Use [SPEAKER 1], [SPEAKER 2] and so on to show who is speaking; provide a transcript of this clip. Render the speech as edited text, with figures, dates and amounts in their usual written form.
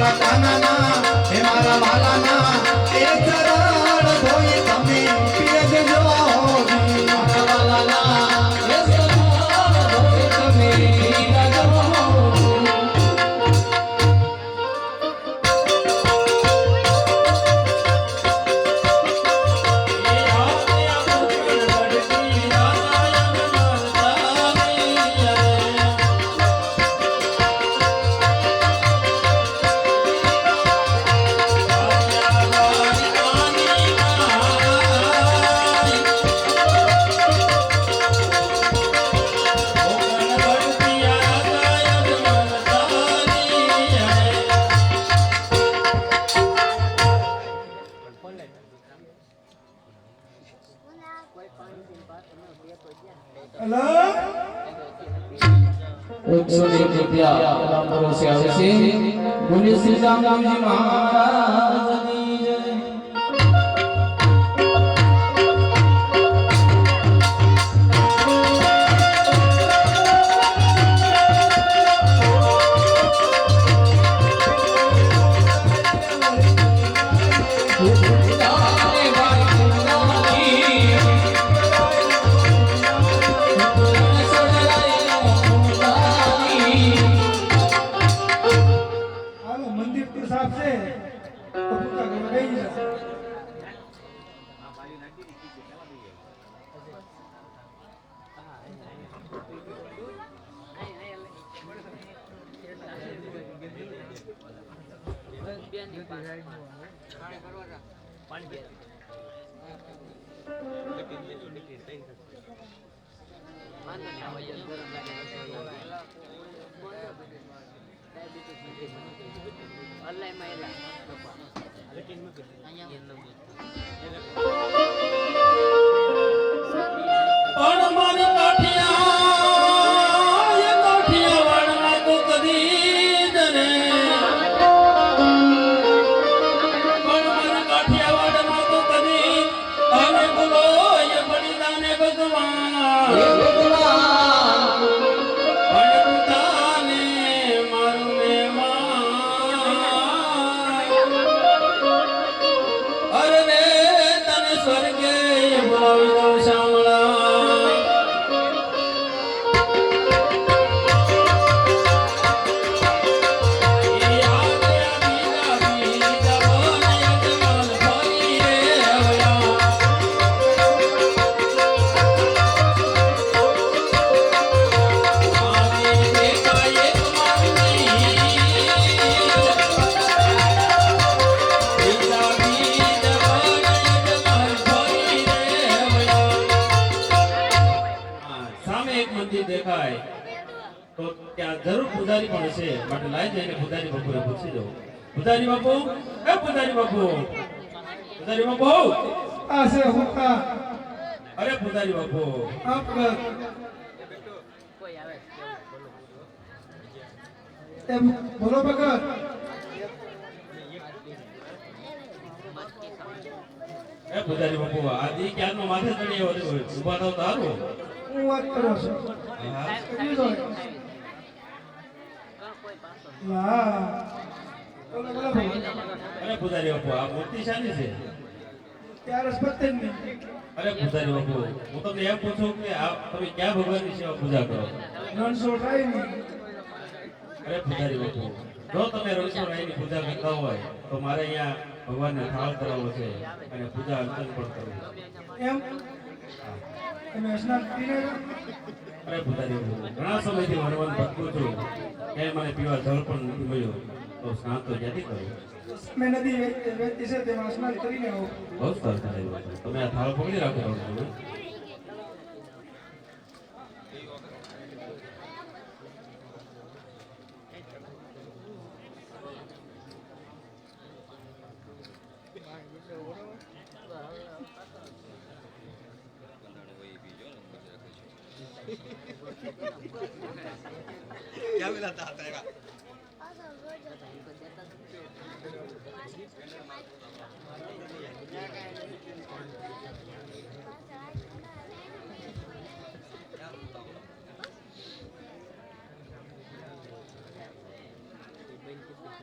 [SPEAKER 1] મારા કાનાના હે મારા વાલાના એ ચરણ ધોઈ તમે પીએ જજો મારા વાલાના એ ચરણ ધોઈ તમે પીએ જજો बोले श्री राम जी महाराज की जय।
[SPEAKER 2] तो क्या जरूर पुजारी पण છે માટે લાઈ જઈને પુજારી બાપુને પૂછી દો પુજારી બાપુ એ પુજારી બાપુ
[SPEAKER 3] આ છે હુકા
[SPEAKER 2] અરે પુજારી બાપુ
[SPEAKER 3] આપ કોઈ આવે એમ બોલો ભગત
[SPEAKER 2] એ પુજારી બાપુ આજી ક્યારનો માથે ચડી આવ્યો ઊભા થાવ તો હારું
[SPEAKER 3] હું વાત કરું છું
[SPEAKER 2] અરે પુજારી બાપુ આ મૂર્તિ શાની છે
[SPEAKER 3] ત્યારે સ્પતન
[SPEAKER 2] અરે પુજારી બાપુ હું તમને એમ પૂછું કે તમે ક્યાં ભગવાનની સેવા પૂજા કરો
[SPEAKER 3] રણછોડરાયની
[SPEAKER 2] અરે પુજારી બાપુ જો તમે રણછોડરાયની પૂજા કરતા હોય તો મારે અહીંયા ભગવાનને થાળ કરાવવો છે અને પૂજા અર્ચન પણ કરવું
[SPEAKER 3] એમ તમે સ્નાન કરીને
[SPEAKER 2] અરે પુજારી બાપુ ઘણા સમયથી વનવન ભટકું છું કે મને પીવા જળ પણ નથી મળ્યું તો સ્નાન તો ક્યાંથી કરું
[SPEAKER 3] મેં નદી વહેતી છે તેમાં સ્નાન કરીને આવો
[SPEAKER 2] બહુ સરસ પુજારી બાપુ તમે આ થાળ પકડી રાખો છો
[SPEAKER 1] क्या मिला था